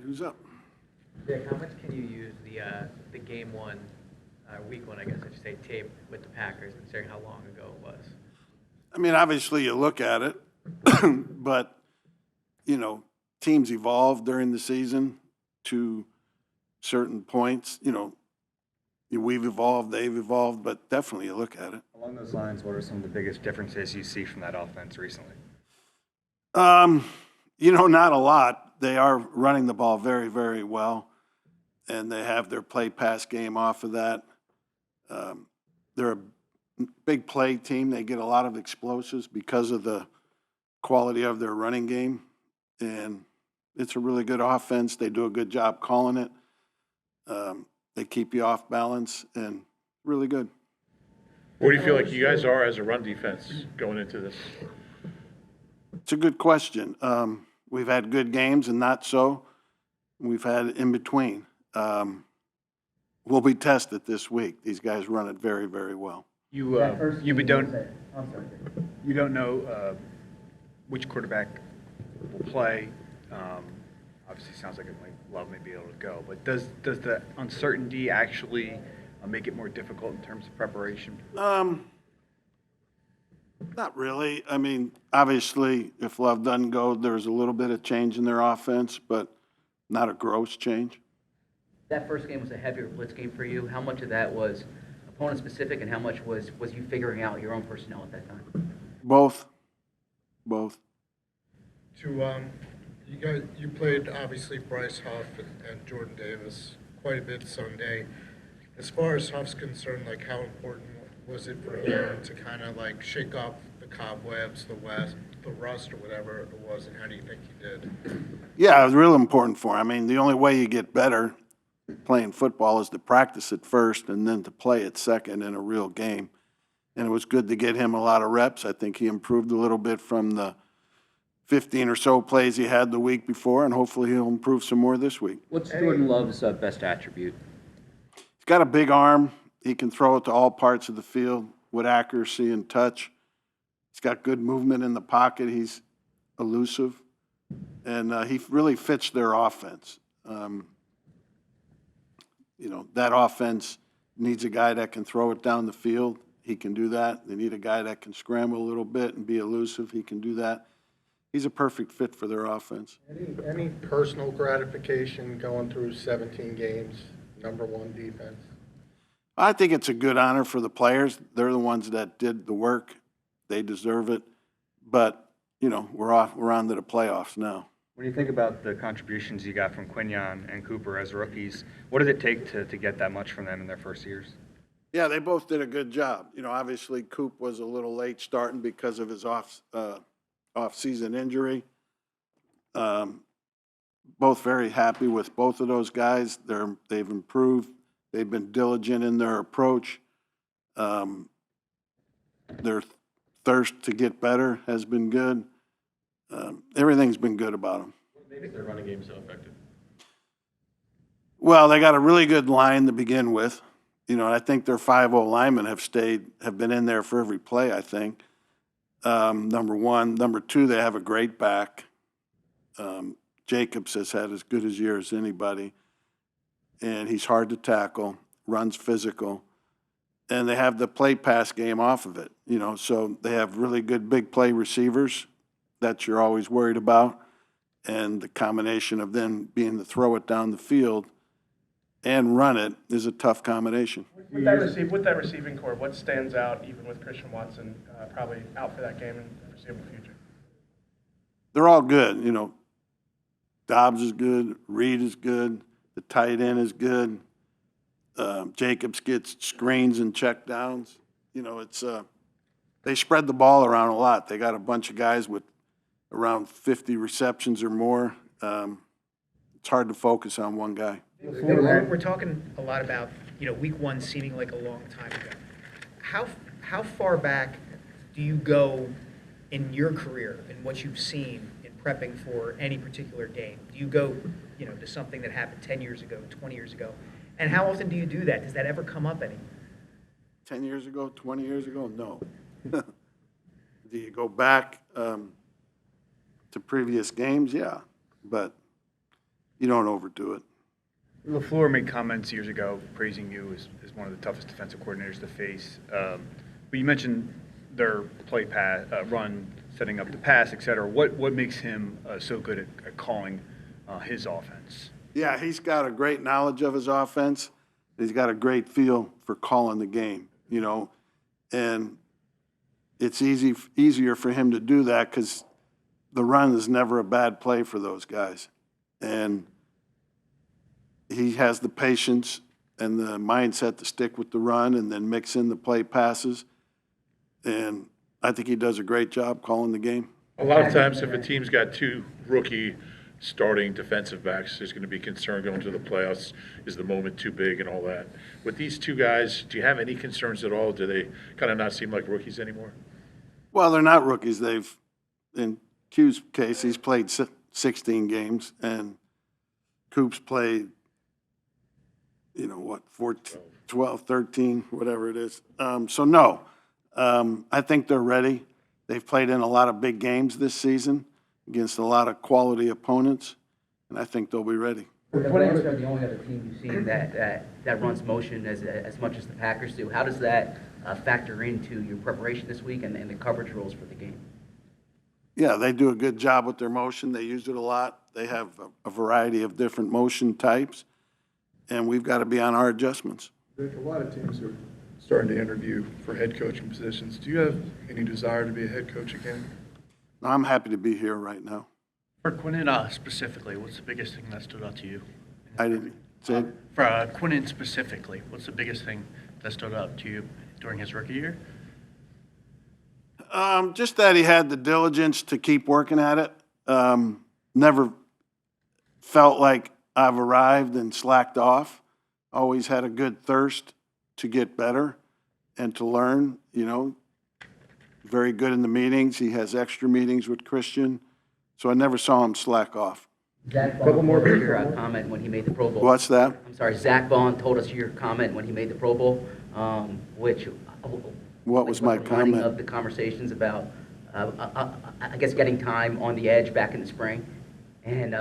who's up? Vic, how much can you use the game one, week one, I guess I should say, tape with the Packers, considering how long ago it was? I mean, obviously you look at it, but, teams evolve during the season to certain points. We've evolved, they've evolved, but definitely you look at it. Along those lines, what are some of the biggest differences you see from that offense recently? Not a lot. They are running the ball very, very well, and they have their play-pass game off of that. They're a big play team. They get a lot of explosives because of the quality of their running game, and it's a really good offense. They do a good job calling it. They keep you off balance, and really good. Where do you feel like you guys are as a run defense going into this? It's a good question. We've had good games and not so. We've had in between. We'll be tested this week. These guys run it very, very well. You don't know which quarterback will play. Obviously, sounds like Love may be able to go. But does the uncertainty actually make it more difficult in terms of preparation? Not really. I mean, obviously, if Love doesn't go, there's a little bit of change in their offense, but not a gross change. That first game was a heavier blitz game for you. How much of that was opponent-specific, and how much was you figuring out your own personnel at that time? Both. You played obviously Bryce Huff and Jordan Davis quite a bit Sunday. As far as Huff's concerned, like how important was it for him to kind of like shake up the cobwebs, the rust or whatever it was, and how do you think he did? Yeah, it was real important for him. I mean, the only way you get better playing football is to practice it first and then to play it second in a real game. And it was good to get him a lot of reps. I think he improved a little bit from the 15 or so plays he had the week before, and hopefully he'll improve some more this week. What's Jordan Love's best attribute? He's got a big arm. He can throw it to all parts of the field with accuracy and touch. He's got good movement in the pocket. He's elusive. And he really fits their offense. That offense needs a guy that can throw it down the field. He can do that. They need a guy that can scramble a little bit and be elusive. He can do that. He's a perfect fit for their offense. Any personal gratification going through 17 games, number one defense? I think it's a good honor for the players. They're the ones that did the work. They deserve it. But, we're on to the playoffs now. When you think about the contributions you got from Quinyon and Cooper as rookies, what did it take to get that much from them in their first years? Yeah, they both did a good job. Obviously Coop was a little late starting because of his off-season injury. Both very happy with both of those guys. They've improved. They've been diligent in their approach. Their thirst to get better has been good. Everything's been good about them. What made their running game so effective? Well, they got a really good line to begin with. And I think their 5-0 linemen have been in there for every play, I think. Number one. Number two, they have a great back. Jacobs has had as good a year as anybody. And he's hard to tackle, runs physical. And they have the play-pass game off of it. So they have really good big play receivers that you're always worried about. And the combination of them being to throw it down the field and run it is a tough combination. With that receiving core, what stands out, even with Christian Watson probably out for that game in the foreseeable future? They're all good. Dobbs is good. Reed is good. The tight end is good. Jacobs gets screens and check downs. They spread the ball around a lot. They got a bunch of guys with around 50 receptions or more. It's hard to focus on one guy. We're talking a lot about, week one seeming like a long time ago. How far back do you go in your career and what you've seen in prepping for any particular game? Do you go, to something that happened 10 years ago, 20 years ago? And how often do you do that? Does that ever come up any? 10 years ago, 20 years ago? No. Do you go back to previous games? Yeah. But, you don't overdo it. LaFleur made comments years ago praising you as one of the toughest defensive coordinators to face. But you mentioned their play pass, run, setting up the pass, et cetera. What makes him so good at calling his offense? Yeah, he's got a great knowledge of his offense. He's got a great feel for calling the game, you know, and it's easier for him to do that because the run is never a bad play for those guys. And he has the patience and the mindset to stick with the run and then mix in the play passes. And I think he does a great job calling the game. A lot of times, if a team's got two rookie starting defensive backs, there's going to be concern going to the playoffs. Is the moment too big and all that? With these two guys, do you have any concerns at all? Do they kind of not seem like rookies anymore? Well, they're not rookies. In Q's case, he's played 16 games, and Coop's played, 12, 13, whatever it is. So, no, I think they're ready. They've played in a lot of big games this season against a lot of quality opponents, and I think they'll be ready. The Rams are the only other team you've seen that runs motion as much as the Packers do. How does that factor into your preparation this week and the coverage rules for the game? Yeah, they do a good job with their motion. They use it a lot. They have a variety of different motion types, and we've got to be on our adjustments. Vic, a lot of teams are starting to interview for head coaching positions. Do you have any desire to be a head coach again? I'm happy to be here right now. For Quinnen specifically, what's the biggest thing that stood out to you? I didn't say. For Quinnen specifically, what's the biggest thing that stood out to you during his rookie year? Just that he had the diligence to keep working at it. Never felt like I've arrived and slacked off. Always had a good thirst to get better and to learn, Very good in the meetings. He has extra meetings with Christian. So I never saw him slack off. Zach Vaughn told us your comment when he made the Pro Bowl. What's that? I'm sorry, Zach Vaughn told us your comment when he made the Pro Bowl, which What was my reminding comment? of the conversations about, I guess, getting time on the edge back in the spring. And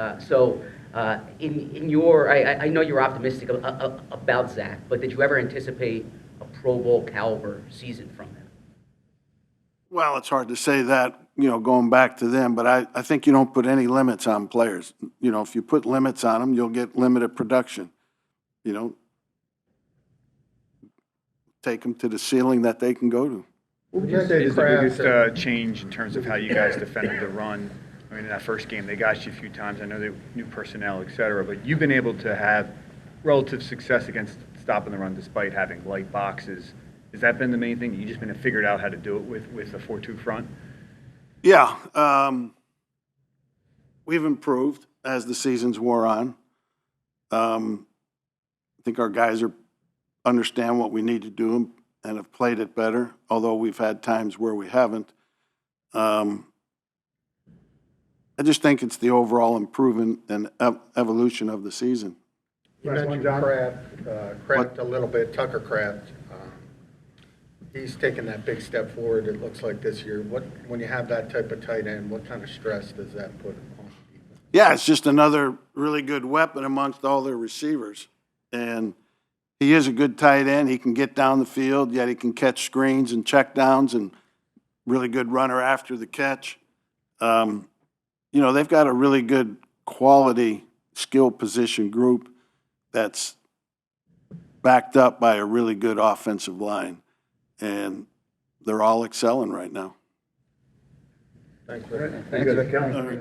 in your, I know you're optimistic about Zach, but did you ever anticipate a Pro Bowl caliber season from him? Well, it's hard to say that, going back to them, but I think you don't put any limits on players. If you put limits on them, you'll get limited production. Take them to the ceiling that they can go to. What would you say is the biggest change in terms of how you guys defended the run? I mean, in that first game, they got you a few times. I know they new personnel, et cetera, but you've been able to have relative success against stopping the run despite having light boxes. Has that been the main thing? You just been figured out how to do it with the 4-2 front? Yeah. We've improved as the seasons wore on. I think our guys understand what we need to do and have played it better, although we've had times where we haven't. I just think it's the overall improvement and evolution of the season. You mentioned Kraft a little bit, Tucker Kraft. He's taken that big step forward, it looks like, this year. When you have that type of tight end, what kind of stress does that put on people? Yeah, it's just another really good weapon amongst all their receivers. And he is a good tight end. He can get down the field, yet he can catch screens and check downs, and really good runner after the catch. They've got a really good quality skill position group that's backed up by a really good offensive line. And they're all excelling right now. Thanks, Rick. All right.